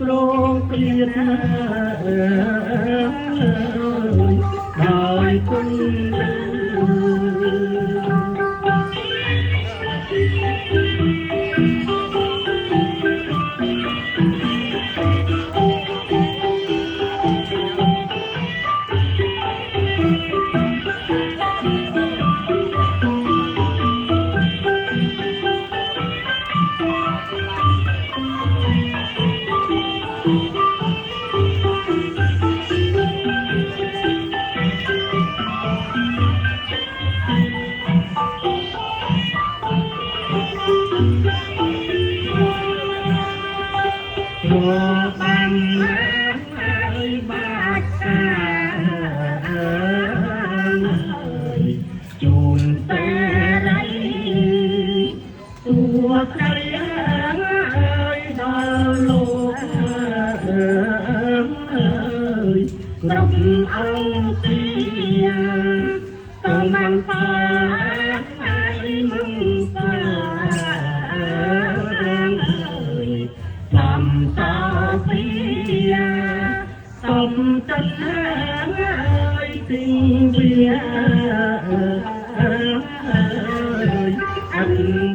Pro Pia Đời quân Bằng ơi bác xa ơi chùn tê lấy tua cây ơi đo lô ơi rộng ông tia công an phá ai mừng phá làm sao phía tâm chân ơi tình bia ơi anh